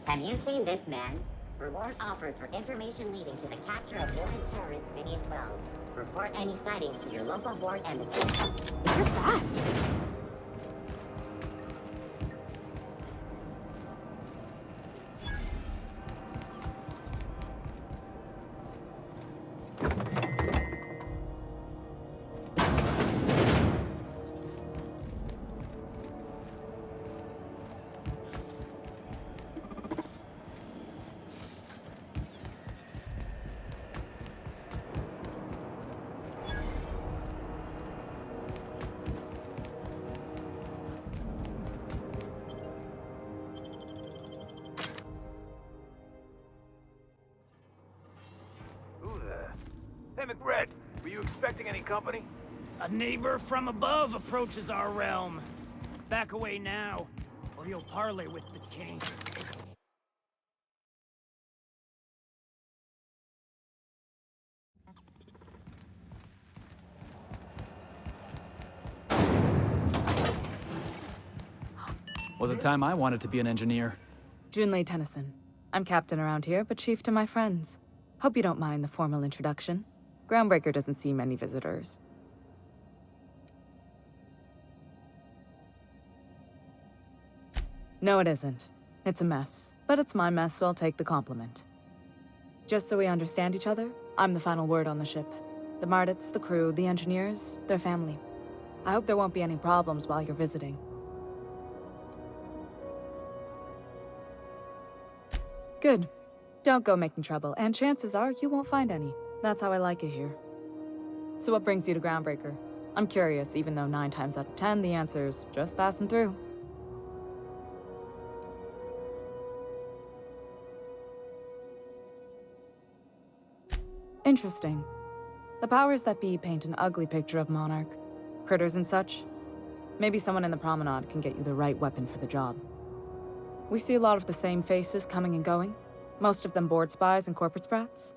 Have you seen this man? Reward offered for information leading to the capture of villain terrorist Phineas Wells. Report any sightings to your local board embassy. You're fast. Hey, McRed, were you expecting any company? A neighbor from above approaches our realm. Back away now, or you'll parley with the king. Was a time I wanted to be an engineer. Junlei Tennyson. I'm captain around here, but chief to my friends. Hope you don't mind the formal introduction. Groundbreaker doesn't see many visitors. No, it isn't. It's a mess. But it's my mess, so I'll take the compliment. Just so we understand each other, I'm the final word on the ship. The Mardits, the crew, the engineers, their family. I hope there won't be any problems while you're visiting. Good. Don't go making trouble, and chances are you won't find any. That's how I like it here. So what brings you to Groundbreaker? I'm curious, even though 9 times out of 10 the answer's just passing through. Interesting. The powers that be paint an ugly picture of Monarch. Critters and such. Maybe someone in the promenade can get you the right weapon for the job. We see a lot of the same faces coming and going. Most of them board spies and corporate sprats.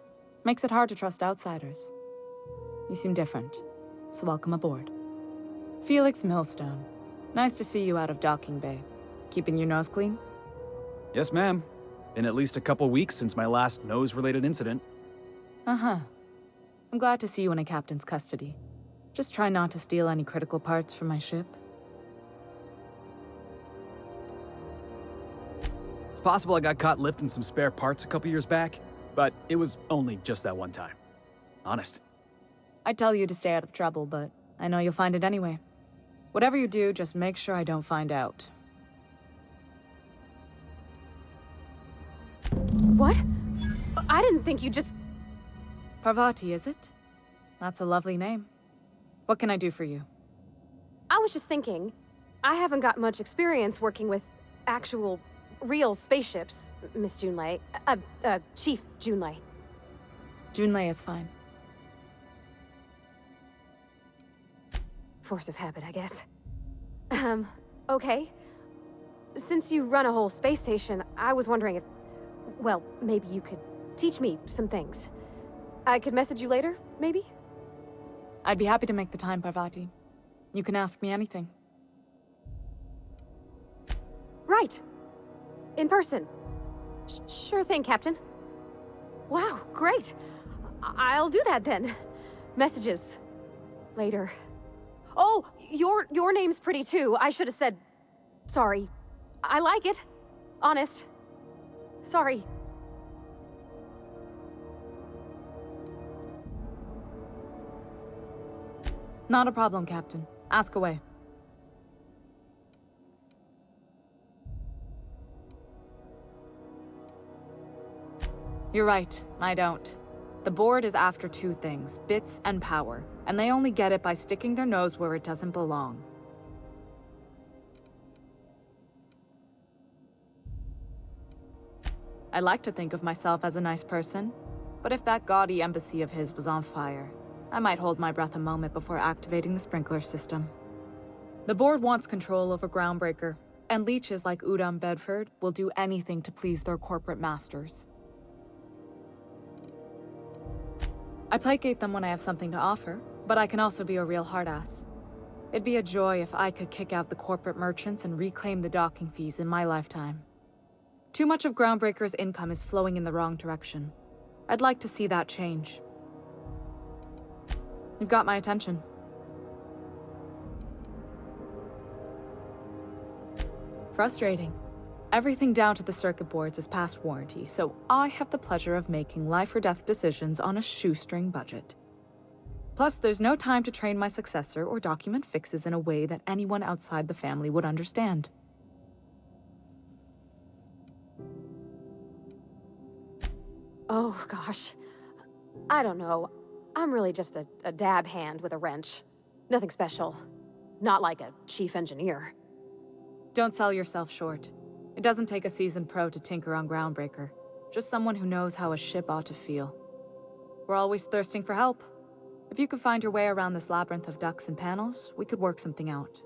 Makes it hard to trust outsiders. You seem different, so welcome aboard. Felix Millstone. Nice to see you out of docking bay. Keeping your nose clean? Yes, ma'am. Been at least a couple weeks since my last nose-related incident. Uh-huh. I'm glad to see you in a captain's custody. Just try not to steal any critical parts from my ship. It's possible I got caught lifting some spare parts a couple years back, but it was only just that one time. Honest. I'd tell you to stay out of trouble, but I know you'll find it anyway. Whatever you do, just make sure I don't find out. What? I didn't think you just... Parvati, is it? That's a lovely name. What can I do for you? I was just thinking, I haven't got much experience working with actual, real spaceships, Miss Junlei. Chief Junlei. Junlei is fine. Force of habit, I guess. Okay. Since you run a whole space station, I was wondering if... Well, maybe you could teach me some things. I could message you later, maybe? I'd be happy to make the time, Parvati. You can ask me anything. Right. In person. Sure thing, Captain. Wow, great. I'll do that then. Messages. Later. Oh, your name's pretty too. I should have said... Sorry. I like it. Honest. Sorry. Not a problem, Captain. Ask away. You're right, I don't. The board is after 2 things, bits and power, and they only get it by sticking their nose where it doesn't belong. I like to think of myself as a nice person, but if that gaudy embassy of his was on fire, I might hold my breath a moment before activating the sprinkler system. The board wants control over Groundbreaker, and leeches like Udom Bedford will do anything to please their corporate masters. I placate them when I have something to offer, but I can also be a real hard-ass. It'd be a joy if I could kick out the corporate merchants and reclaim the docking fees in my lifetime. Too much of Groundbreaker's income is flowing in the wrong direction. I'd like to see that change. You've got my attention. Frustrating. Everything down to the circuit boards is past warranty, so I have the pleasure of making life or death decisions on a shoestring budget. Plus, there's no time to train my successor or document fixes in a way that anyone outside the family would understand. Oh, gosh. I don't know. I'm really just a dab hand with a wrench. Nothing special. Not like a chief engineer. Don't sell yourself short. It doesn't take a seasoned pro to tinker on Groundbreaker. Just someone who knows how a ship ought to feel. We're always thirsting for help. If you could find your way around this labyrinth of ducts and panels, we could work something out.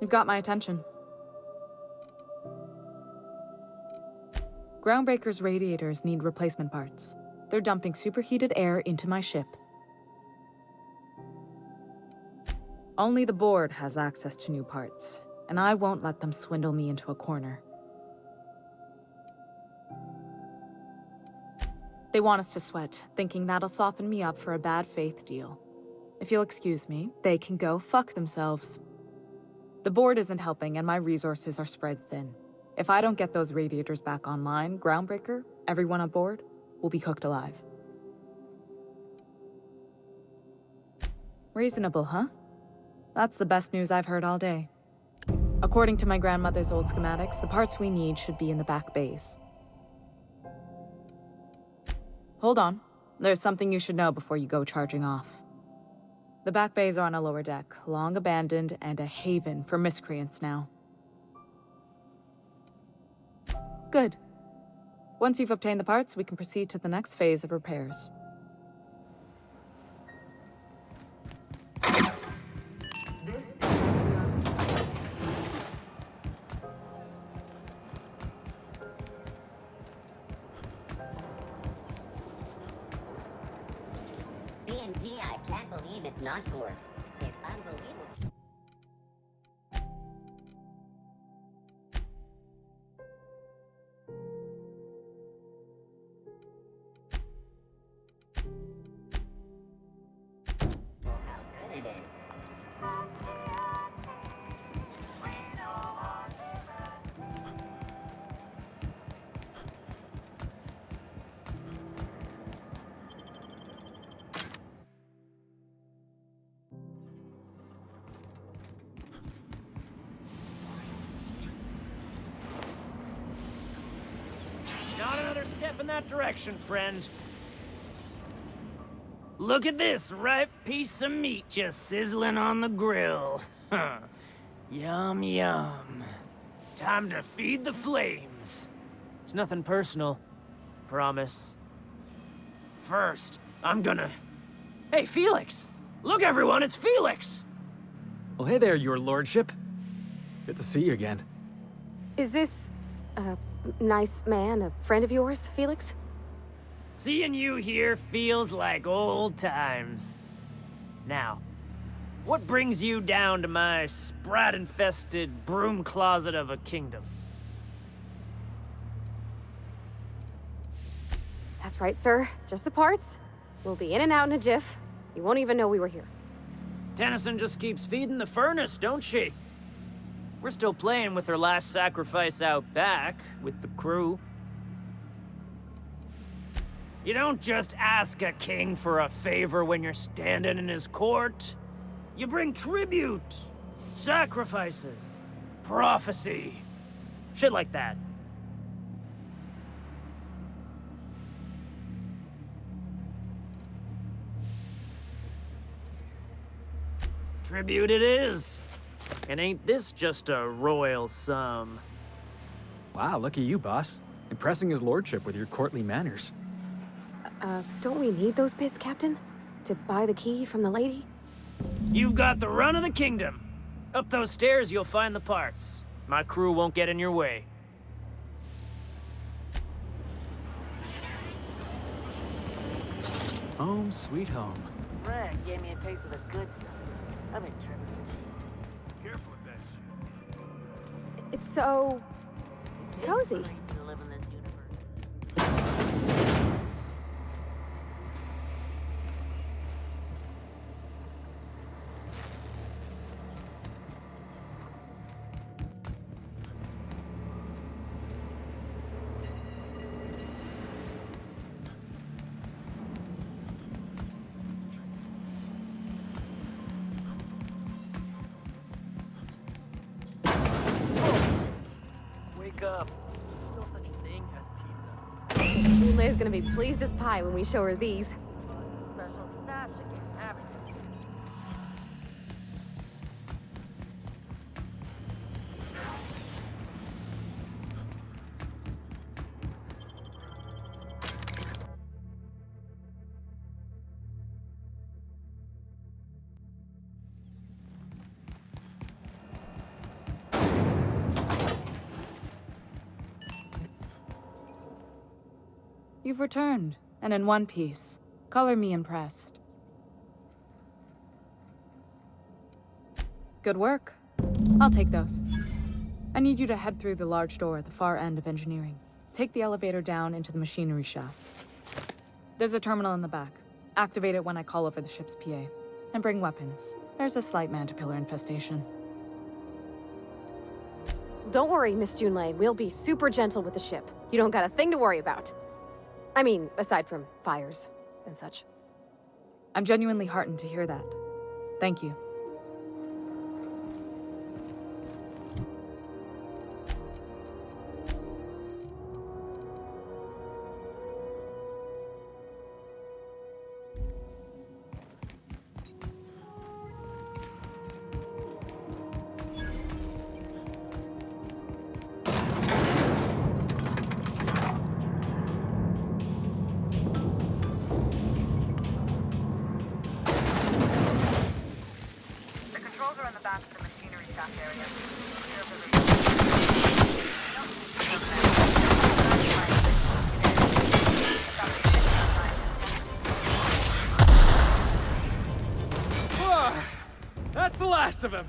You've got my attention. Groundbreaker's radiators need replacement parts. They're dumping superheated air into my ship. Only the board has access to new parts, and I won't let them swindle me into a corner. They want us to sweat, thinking that'll soften me up for a bad faith deal. If you'll excuse me, they can go fuck themselves. The board isn't helping, and my resources are spread thin. If I don't get those radiators back online, Groundbreaker, everyone on board, will be cooked alive. Reasonable, huh? That's the best news I've heard all day. According to my grandmother's old schematics, the parts we need should be in the back bays. Hold on. There's something you should know before you go charging off. The back bays are on a lower deck, long abandoned and a haven for miscreants now. Good. Once you've obtained the parts, we can proceed to the next phase of repairs. CNP, I can't believe it's not yours. It's unbelievable. How good it is. Not another step in that direction, friend. Look at this ripe piece of meat just sizzling on the grill. Yum, yum. Time to feed the flames. It's nothing personal. Promise. First, I'm gonna... Hey, Felix! Look, everyone, it's Felix! Well, hey there, your lordship. Good to see you again. Is this a nice man, a friend of yours, Felix? Seeing you here feels like old times. Now, what brings you down to my sprat-infested broom closet of a kingdom? That's right, sir. Just the parts. We'll be in and out in a jiff. You won't even know we were here. Tennyson just keeps feeding the furnace, don't she? We're still playing with her last sacrifice out back, with the crew. You don't just ask a king for a favor when you're standing in his court. You bring tribute, sacrifices, prophecy, shit like that. Tribute it is. And ain't this just a royal sum? Wow, look at you, boss. Impressing his lordship with your courtly manners. Don't we need those bits, Captain? To buy the key from the lady? You've got the run of the kingdom. Up those stairs, you'll find the parts. My crew won't get in your way. Home, sweet home. Red gave me a taste of the good stuff. I've been tripping. Careful with that shit. It's so cozy. To live in this universe. Wake up. There's no such thing as pizza. Junlei's gonna be pleased as pie when we show her these. Special stash again. Everything. You've returned, and in one piece. Color me impressed. Good work. I'll take those. I need you to head through the large door at the far end of engineering. Take the elevator down into the machinery shaft. There's a terminal in the back. Activate it when I call over the ship's PA. And bring weapons. There's a slight Mantipillar infestation. Don't worry, Miss Junlei. We'll be super gentle with the ship. You don't got a thing to worry about. I mean, aside from fires and such. I'm genuinely heartened to hear that. Thank you. The controls are in the back of the machinery shaft area. That's the last of him!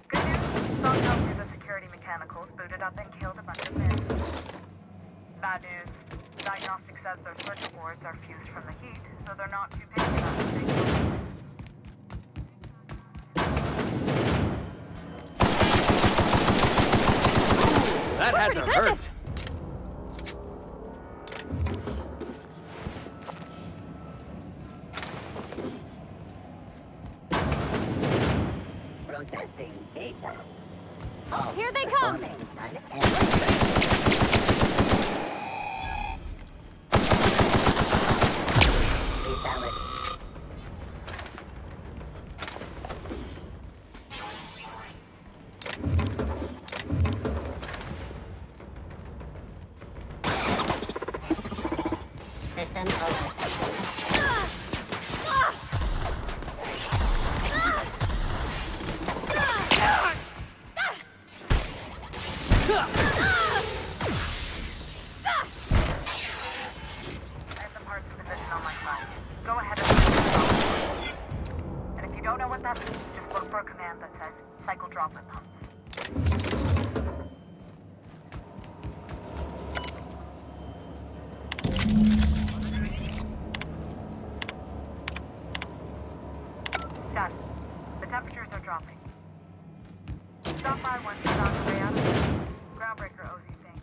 Good news, Song helped through the security mechanicals, booted up and killed a bunch of men. Bad news, diagnostic says their circuit boards are fused from the heat, so they're not too picky about the signal. That had to pretty good at hurt! this. Processing data. All Here they come! performing unanswered. Fatality. System over. I have the parts in position on my side. Go ahead and and if you don't know what that means, just look for a command that says cycle droplet pumps. Done. The temperatures are dropping. Stop by once you're on the way out. Groundbreaker owes you things.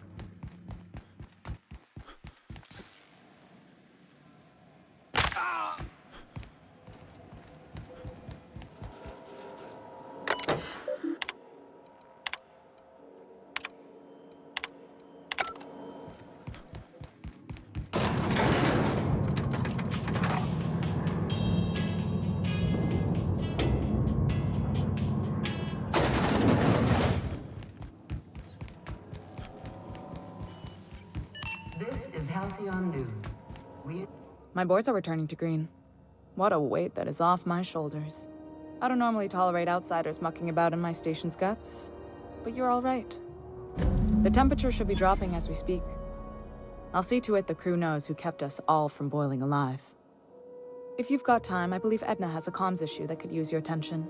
This is Halcyon News. We My boards are returning to green. What a weight that is off my shoulders. I don't normally tolerate outsiders mucking about in my station's guts, but you're all right. The temperature should be dropping as we speak. I'll see to it the crew knows who kept us all from boiling alive. If you've got time, I believe Edna has a comms issue that could use your attention.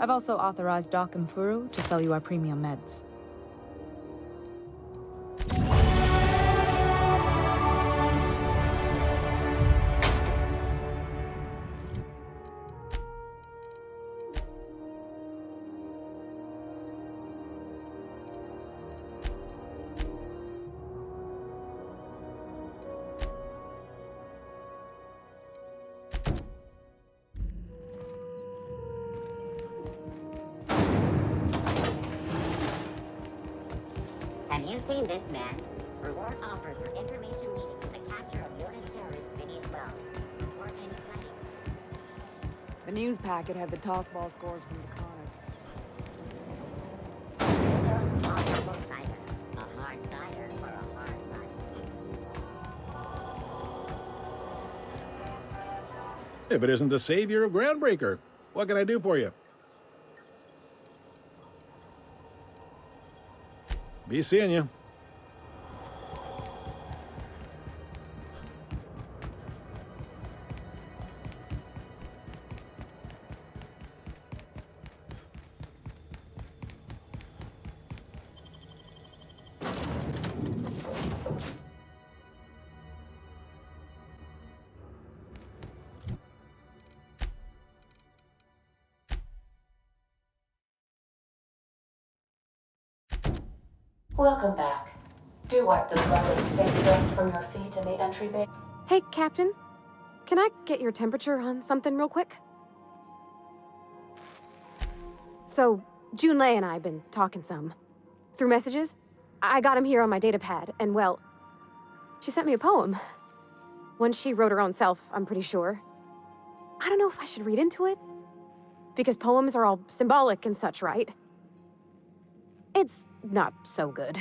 I've also authorized Doc and Furu to sell you our premium meds. Have you seen this man? Reward offered for information leading to the capture of wanted terrorist Phineas Wells. Report any sightings. The news packet had the tossball scores from the Connors. Those possible cider. A hard cider for a hard life. If it isn't the savior of Groundbreaker, what can I do for you? Be seeing you. Welcome back. Do wipe the blood and space dust from your feet in the entry bay. Hey, Captain. Can I get your temperature on something real quick? So, Junlei and I have been talking some. Through messages. I got him here on my datapad, and well, she sent me a poem. One she wrote her own self, I'm pretty sure. I don't know if I should read into it. Because poems are all symbolic and such, right? It's not so good.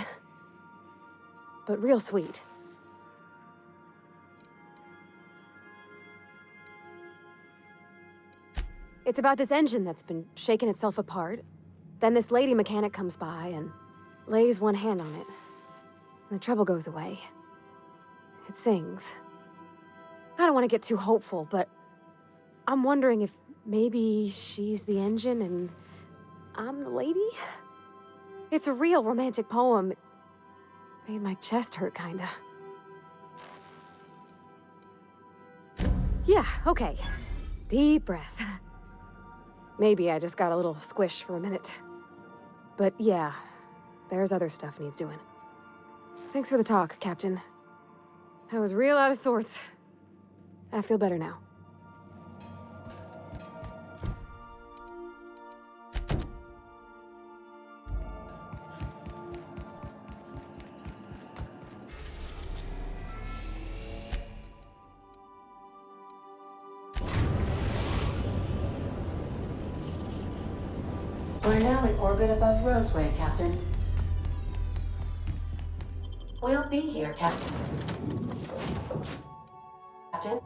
But real sweet. It's about this engine that's been shaking itself apart. Then this lady mechanic comes by and lays one hand on it. And the trouble goes away. It sings. I don't want to get too hopeful, but I'm wondering if maybe she's the engine and I'm the lady? It's a real romantic poem. It made my chest hurt, kinda. Yeah, okay. Deep breath. Maybe I just got a little squish for a minute. But yeah, there's other stuff needs doing. Thanks for the talk, Captain. I was real out of sorts. I feel better now. We're now in orbit above Roseway, Captain. We'll be here, Captain. Captain?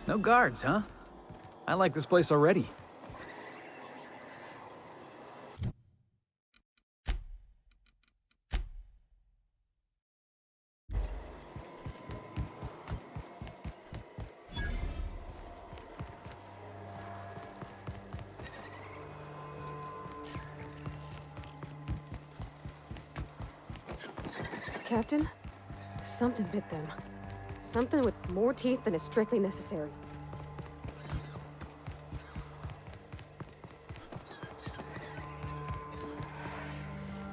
No guards, huh? I like this place already. Captain? Something bit them. Something with more teeth than is strictly necessary.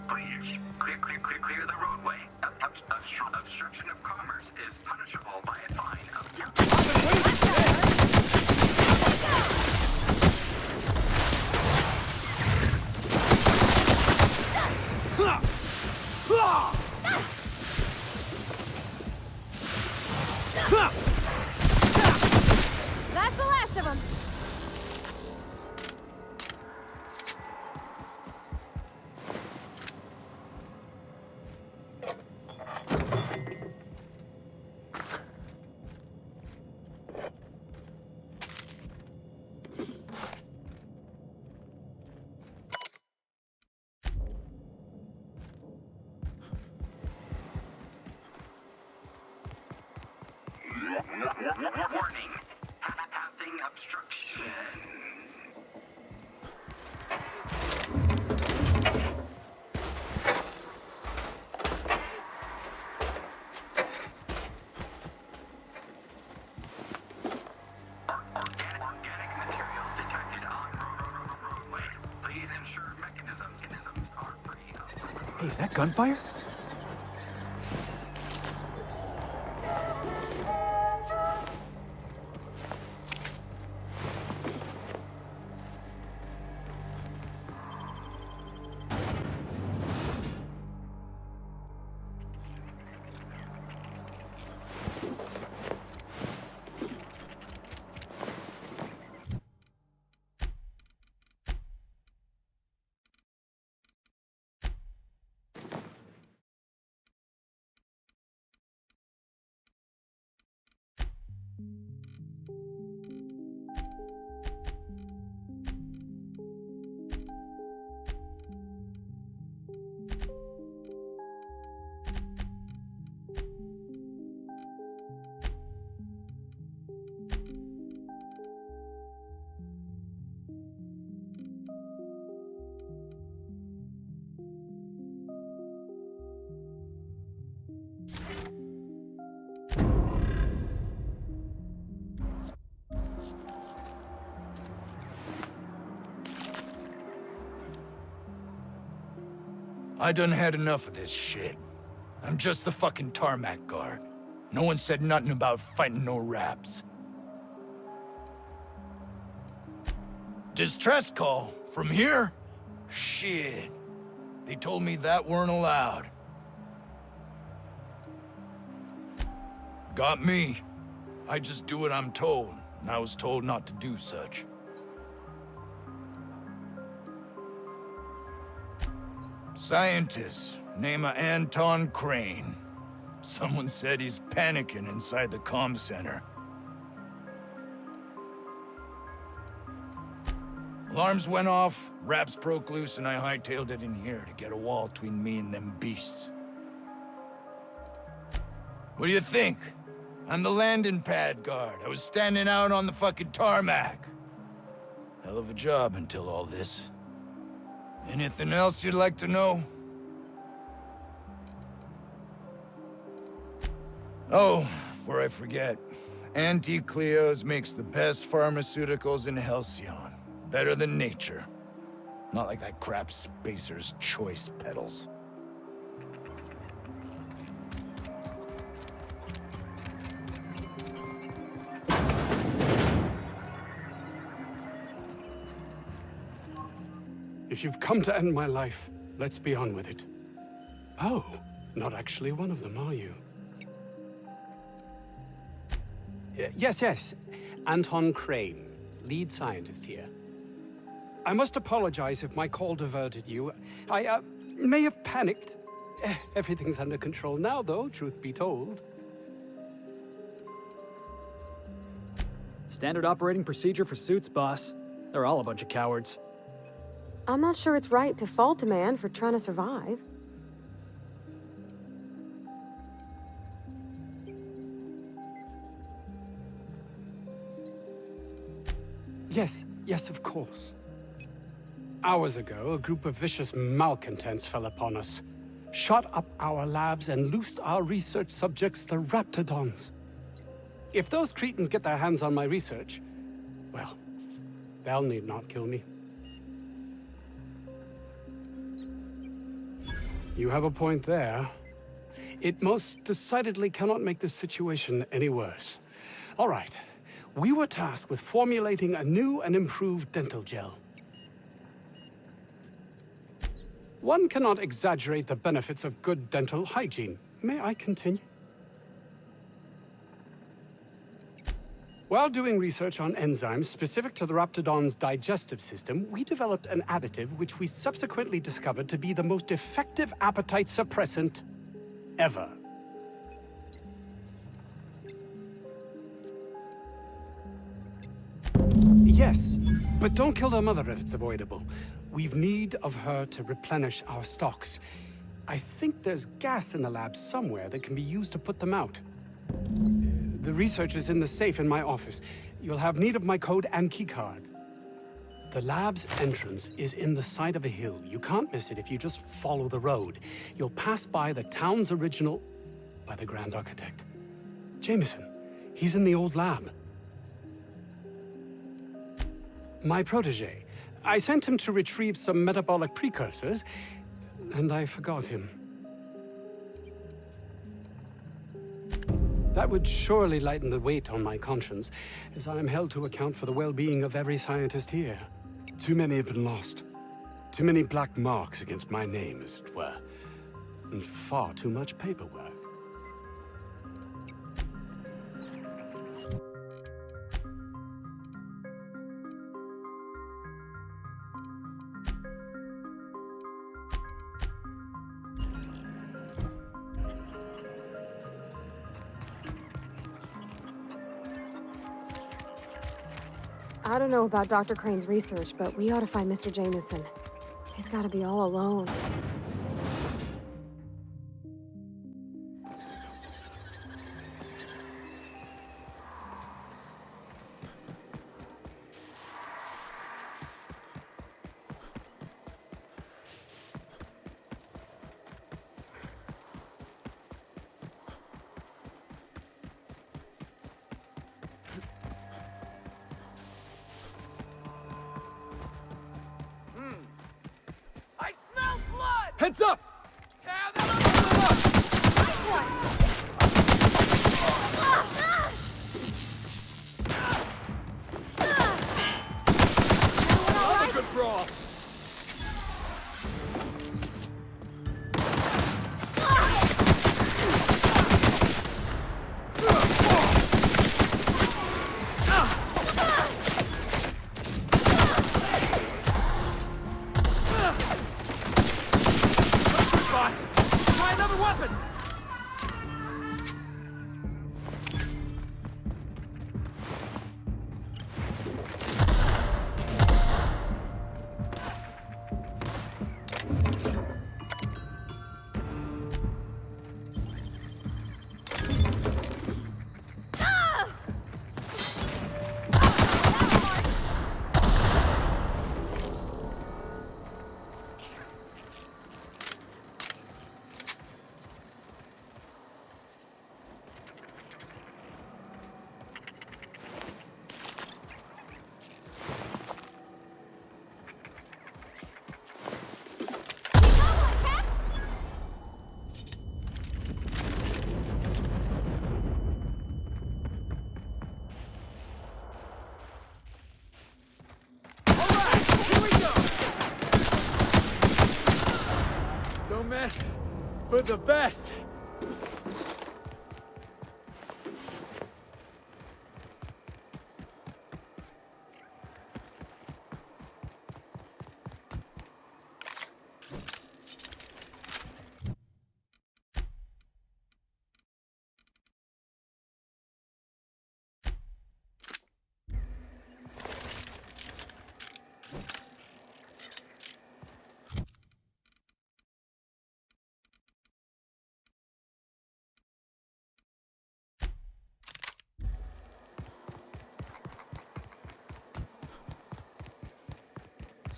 Please, clear the roadway. Obstruction of commerce is punishable by a fine of... Warning. Pathing obstruction. Organic materials detected on roadway. Please ensure mechanisms are free of... Hey, is that gunfire? I done had enough of this shit. I'm just the fucking tarmac guard. No one said nothing about fighting no raps. Distress call? From here? Shit. They told me that weren't allowed. Got me. I just do what I'm told, and I was told not to do such. Scientist, name of Anton Crane. Someone said he's panicking inside the comm center. Alarms went off, raps broke loose, and I hightailed it in here to get a wall between me and them beasts. What do you think? I'm the landing pad guard. I was standing out on the fucking tarmac. Hell of a job until all this. Anything else you'd like to know? Oh, before I forget, Anti-Cleos makes the best pharmaceuticals in Halcyon. Better than nature. Not like that crap Spacer's Choice pedals. If you've come to end my life, let's be on with it. Oh, not actually one of them, are you? Yes. Anton Crane, lead scientist here. I must apologize if my call diverted you. I may have panicked. Everything's under control now, though, truth be told. Standard operating procedure for suits, boss. They're all a bunch of cowards. I'm not sure it's right to fault a man for trying to survive. Yes, of course. Hours ago, a group of vicious malcontents fell upon us, shot up our labs and loosed our research subjects, the Raptidons. If those cretins get their hands on my research, well, they'll need not kill me. You have a point there. It most decidedly cannot make this situation any worse. All right. We were tasked with formulating a new and improved dental gel. One cannot exaggerate the benefits of good dental hygiene. May I continue? While doing research on enzymes specific to the Raptidon's digestive system, we developed an additive which we subsequently discovered to be the most effective appetite suppressant ever. Yes, but don't kill their mother if it's avoidable. We've need of her to replenish our stocks. I think there's gas in the lab somewhere that can be used to put them out. The research is in the safe in my office. You'll have need of my code and keycard. The lab's entrance is in the side of a hill. You can't miss it if you just follow the road. You'll pass by the town's original... by the Grand Architect. Jameson. He's in the old lab. My protege. I sent him to retrieve some metabolic precursors, and I forgot him. That would surely lighten the weight on my conscience, as I am held to account for the well-being of every scientist here. Too many have been lost. Too many black marks against my name, as it were. And far too much paperwork. I don't know about Dr. Crane's research, but we ought to find Mr. Jameson. He's gotta be all alone. Heads up! Another good brawl! Mess, but the best.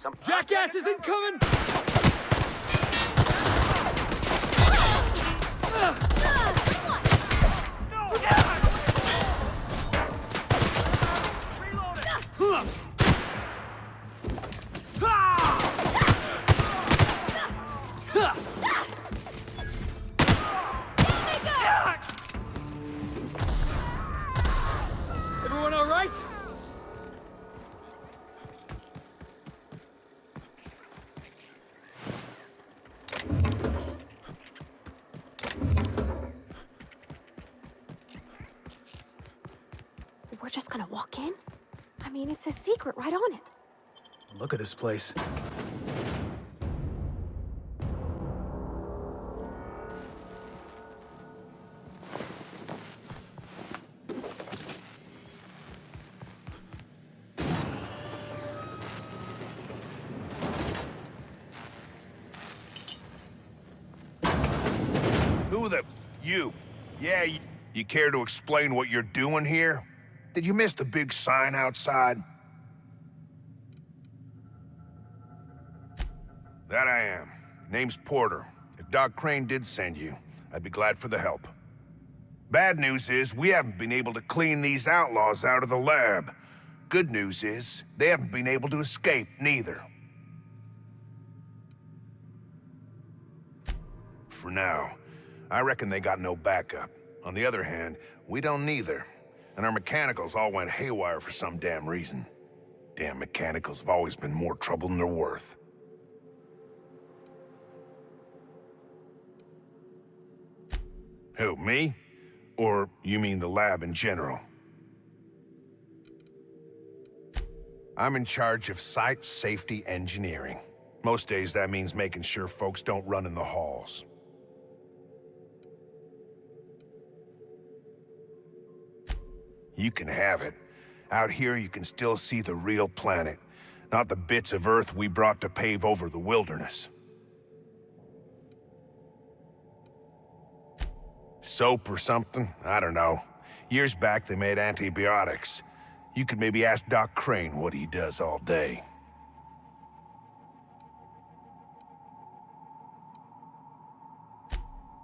Some Jackass is incoming! Everyone all right? We're just gonna walk in? I mean, it's a secret right on it. Look at this place. Who the... You. Yeah, you care to explain what you're doing here? Did you miss the big sign outside? That I am. Name's Porter. If Doc Crane did send you, I'd be glad for the help. Bad news is, we haven't been able to clean these outlaws out of the lab. Good news is, they haven't been able to escape, neither. For now. I reckon they got no backup. On the other hand, we don't neither. And our mechanicals all went haywire for some damn reason. Damn mechanicals have always been more trouble than they're worth. Who, me? Or you mean the lab in general? I'm in charge of site safety engineering. Most days that means making sure folks don't run in the halls. You can have it. Out here you can still see the real planet, not the bits of Earth we brought to pave over the wilderness. Soap or something? I don't know. Years back they made antibiotics. You could maybe ask Doc Crane what he does all day.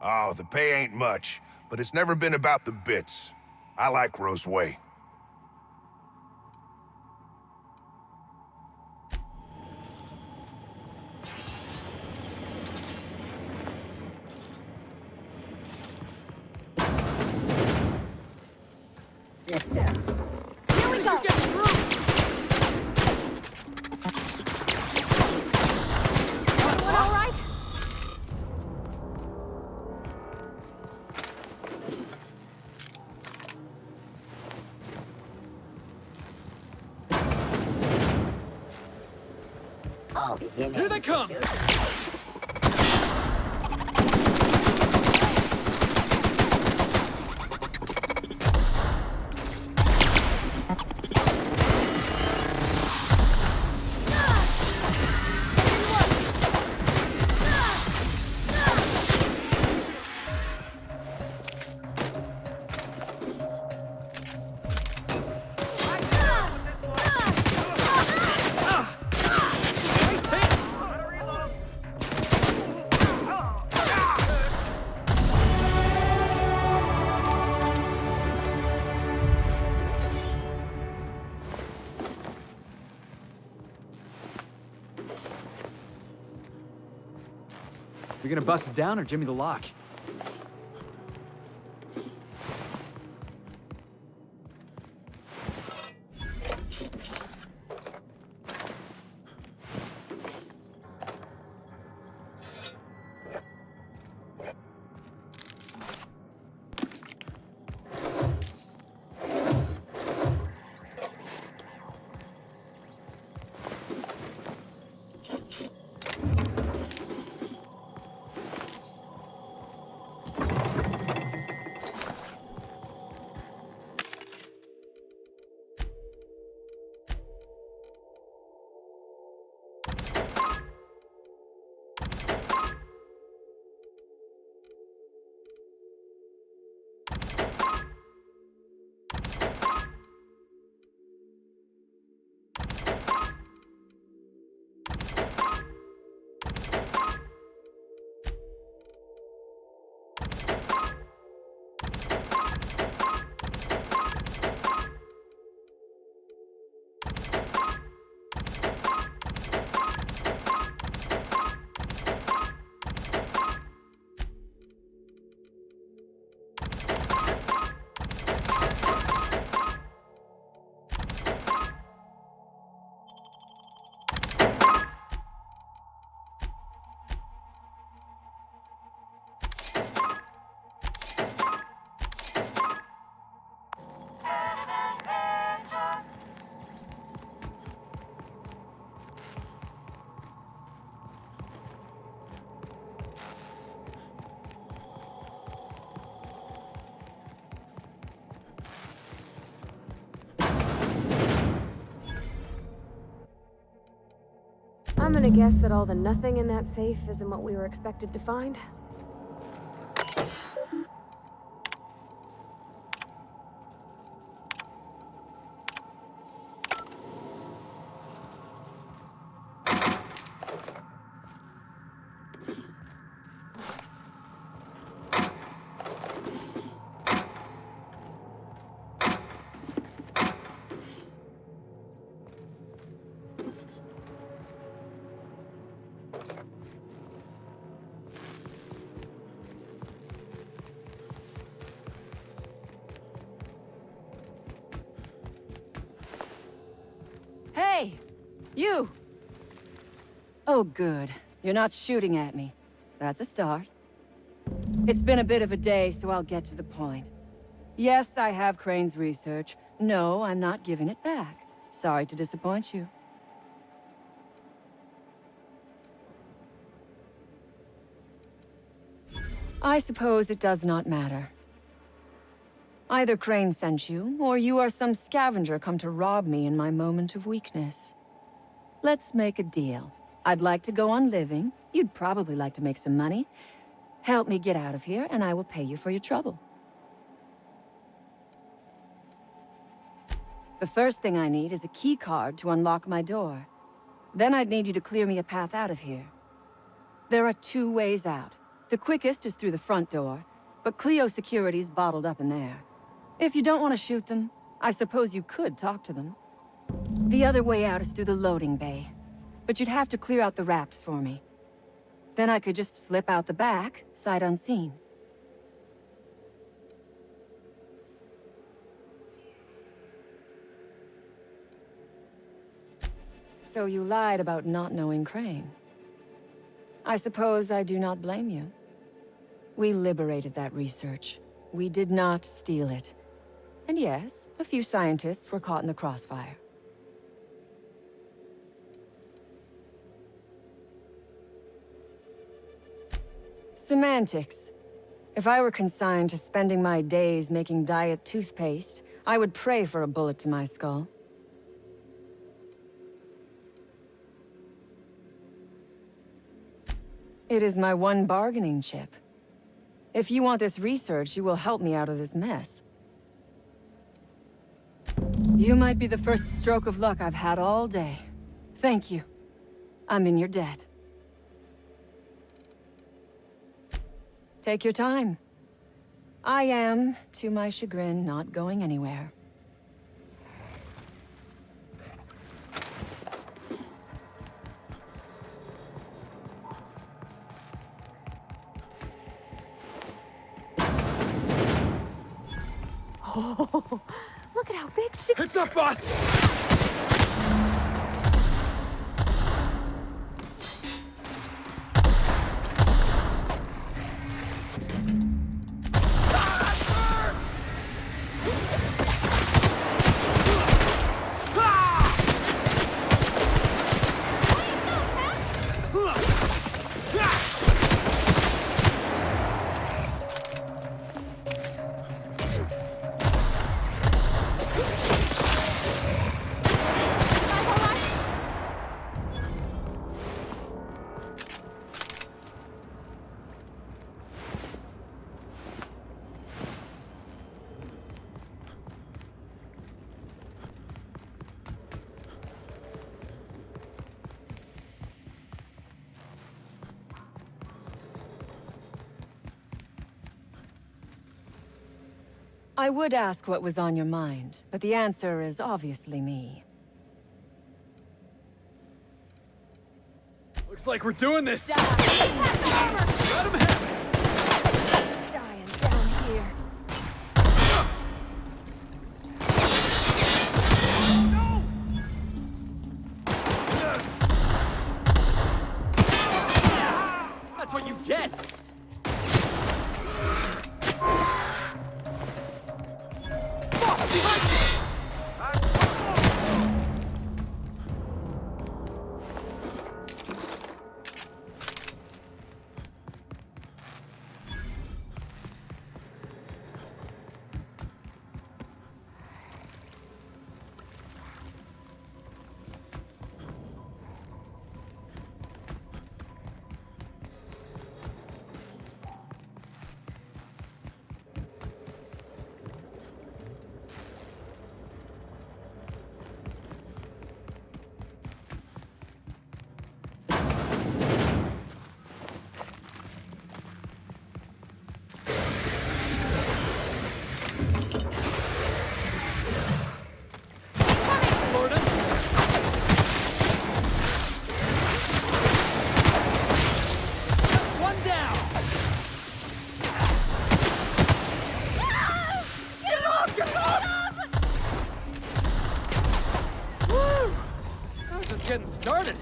Oh, the pay ain't much, but it's never been about the bits. I like Roseway. Sister. Here we go! Everyone all right? All beginning. Here they come! You gonna bust it down or Jimmy the lock? I'm gonna guess that all the nothing in that safe isn't what we were expected to find. You! Oh, good. You're not shooting at me. That's a start. It's been a bit of a day, so I'll get to the point. Yes, I have Crane's research. No, I'm not giving it back. Sorry to disappoint you. I suppose it does not matter. Either Crane sent you, or you are some scavenger come to rob me in my moment of weakness. Let's make a deal. I'd like to go on living. You'd probably like to make some money. Help me get out of here, and I will pay you for your trouble. The first thing I need is a key card to unlock my door. Then I'd need you to clear me a path out of here. There are 2 ways out. The quickest is through the front door, but Cleo Security's bottled up in there. If you don't want to shoot them, I suppose you could talk to them. The other way out is through the loading bay, but you'd have to clear out the wraps for me. Then I could just slip out the back, sight unseen. So you lied about not knowing Crane. I suppose I do not blame you. We liberated that research. We did not steal it. And yes, a few scientists were caught in the crossfire. Semantics. If I were consigned to spending my days making diet toothpaste, I would pray for a bullet to my skull. It is my one bargaining chip. If you want this research, you will help me out of this mess. You might be the first stroke of luck I've had all day. Thank you. I'm in your debt. Take your time. I am, to my chagrin, not going anywhere. Oh, look at how big she... Heads up, boss! I would ask what was on your mind, but the answer is obviously me. Looks like we're doing this! Let him have it! Dying down here. That's what you get! just getting started.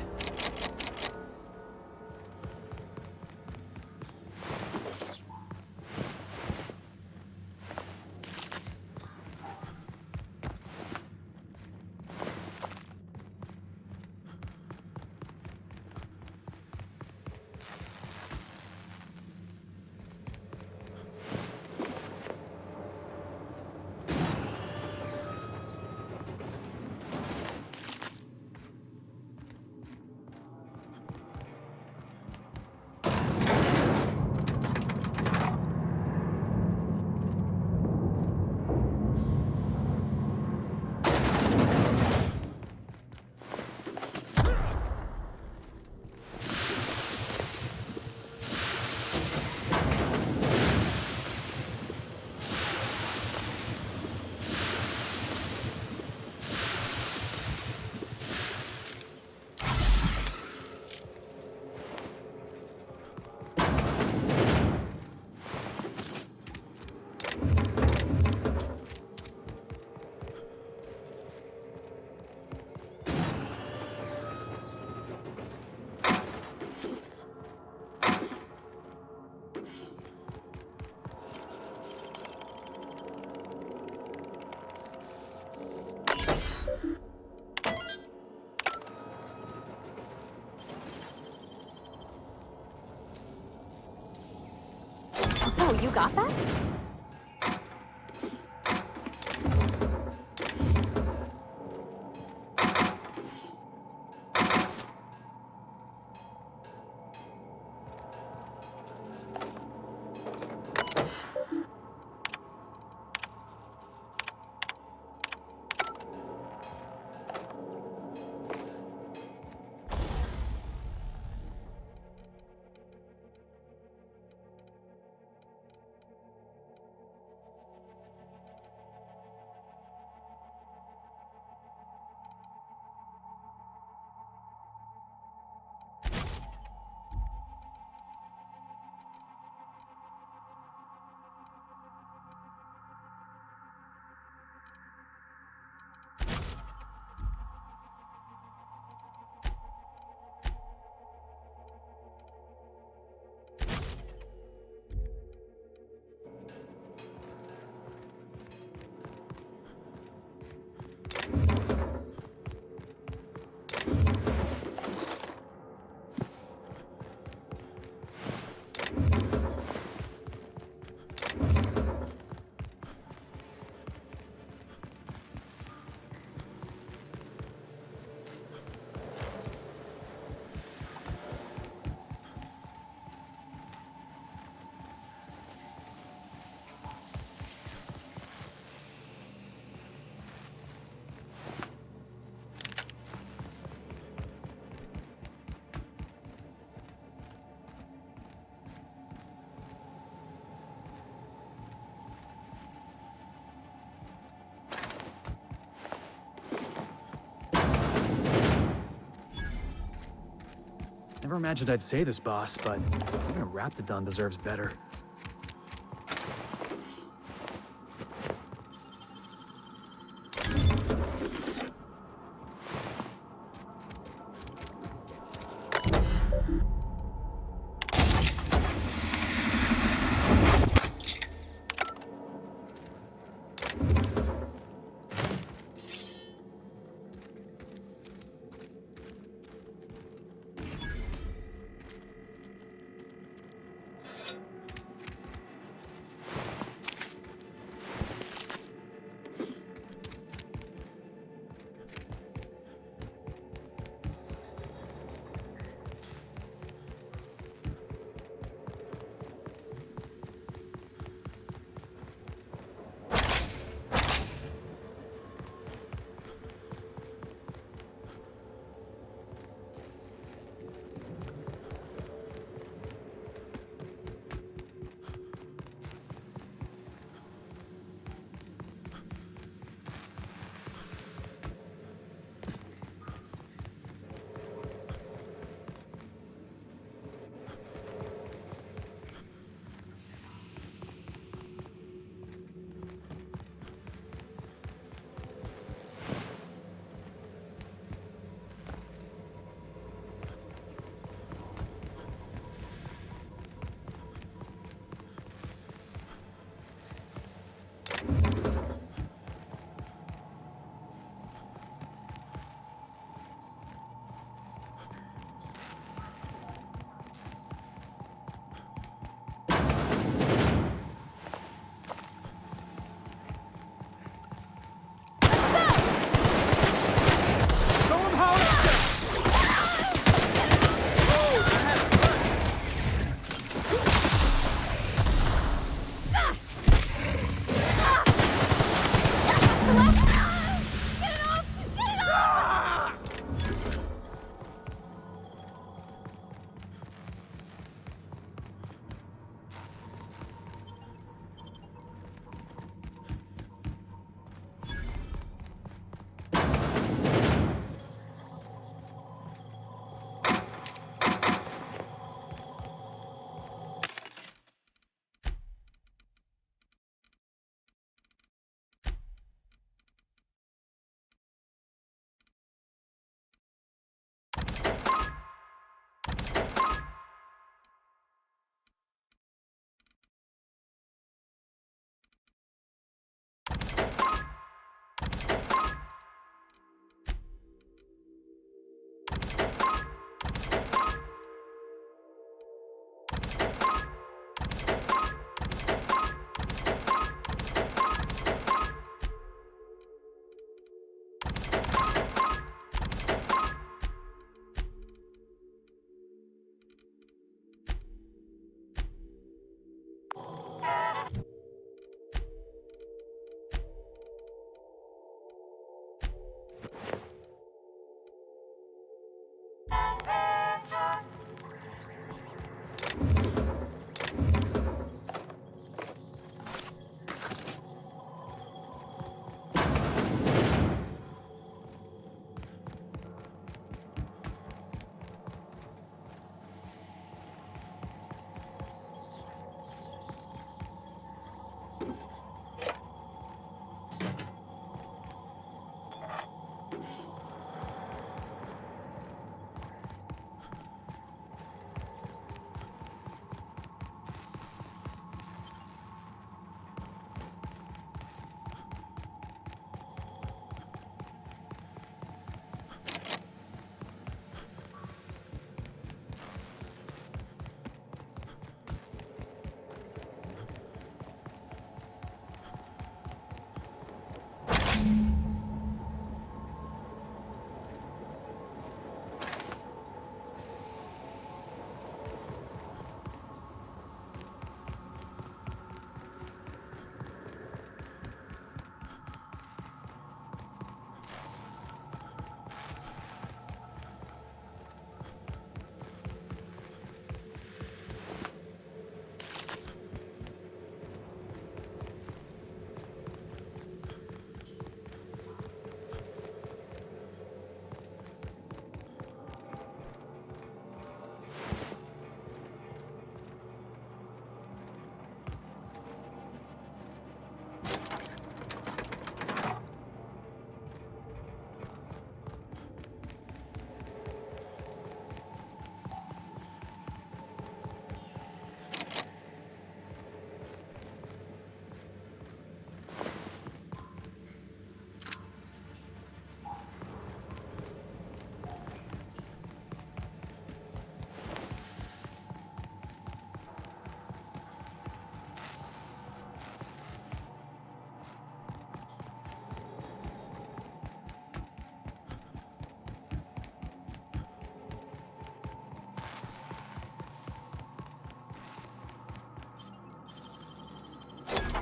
Oh, you got that? Never imagined I'd say this, boss, but even a Raptidon deserves better.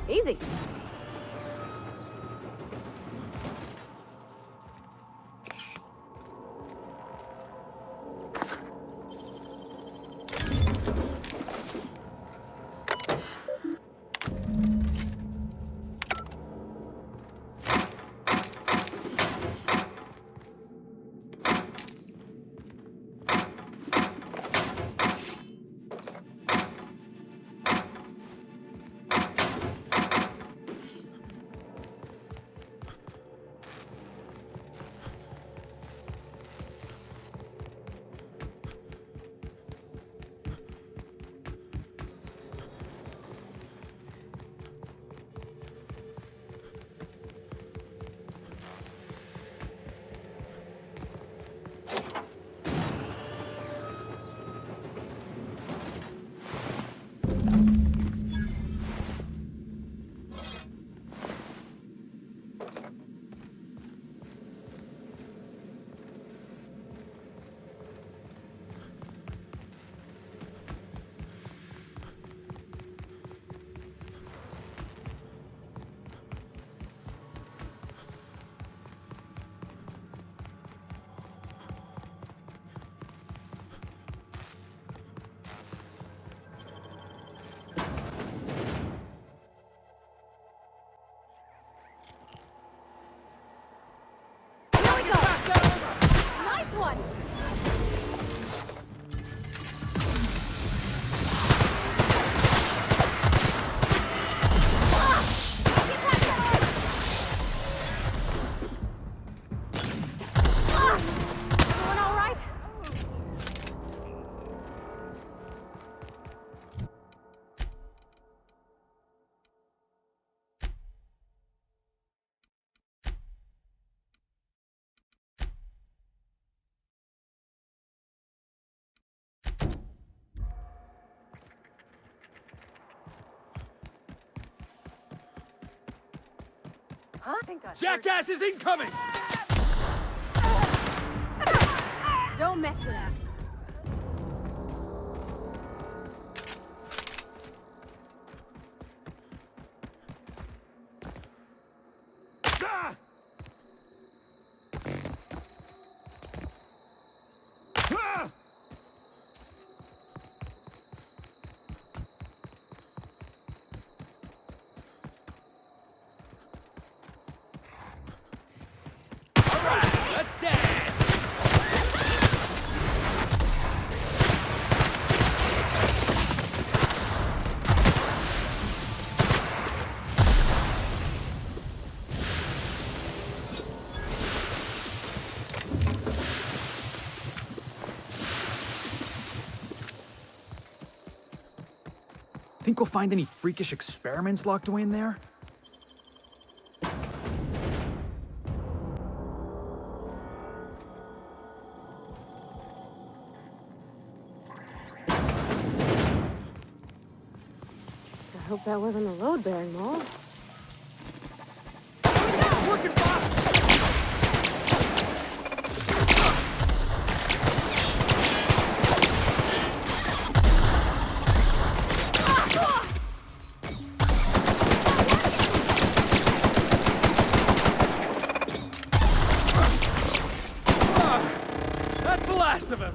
Easy. Nice one! Doing all right? Jackass is incoming! Don't mess with us. Ah! That's dead! Think we'll find any freakish experiments locked away in there? I hope that wasn't a load-bearing mole. Working, boss! That's the last of him!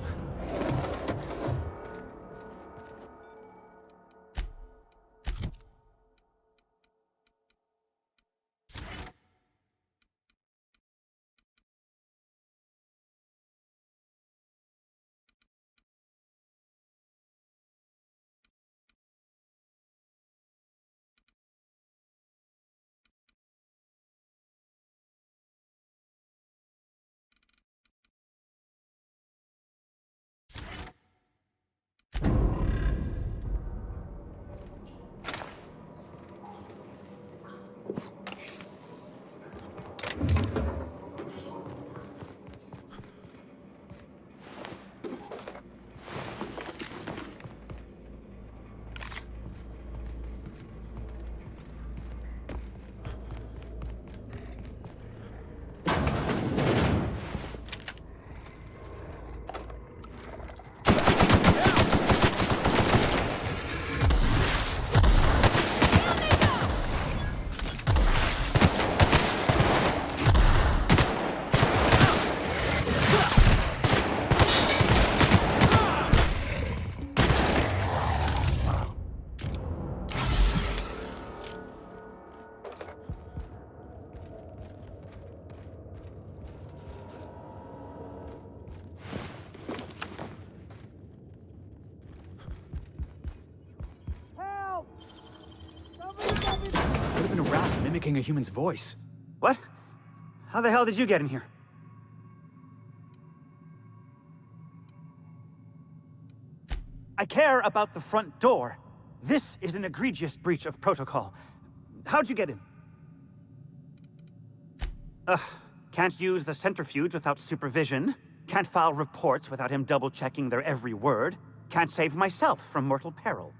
Could have been a rat mimicking a human's voice. What? How the hell did you get in here? I care about the front door. This is an egregious breach of protocol. How'd you get in? Can't use the centrifuge without supervision. Can't file reports without him double-checking their every word. Can't save myself from mortal peril.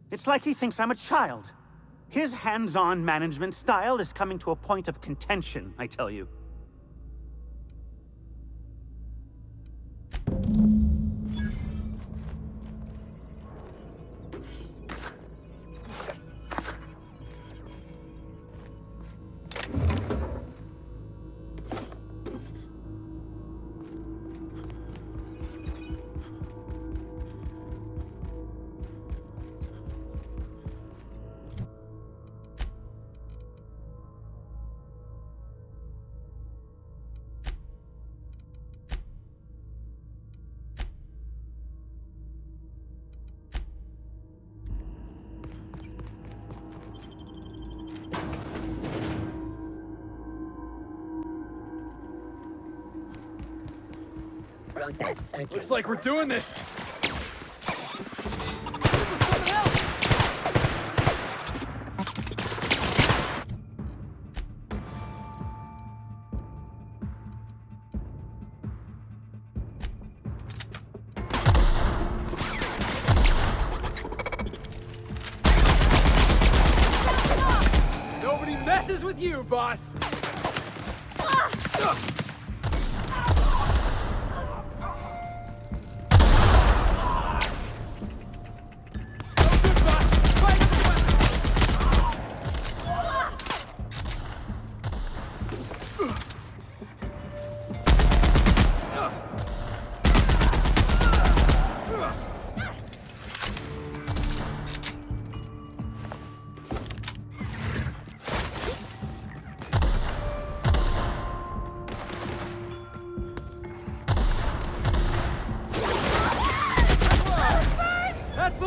It's like he thinks I'm a child. His hands-on management style is coming to a point of contention, I tell you. Looks like we're doing this! Nobody messes with you, boss!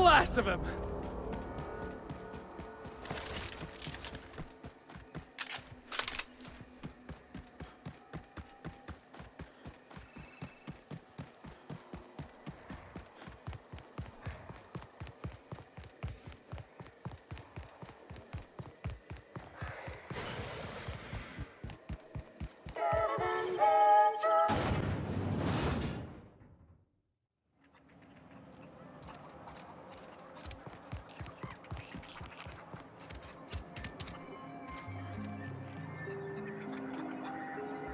last of him!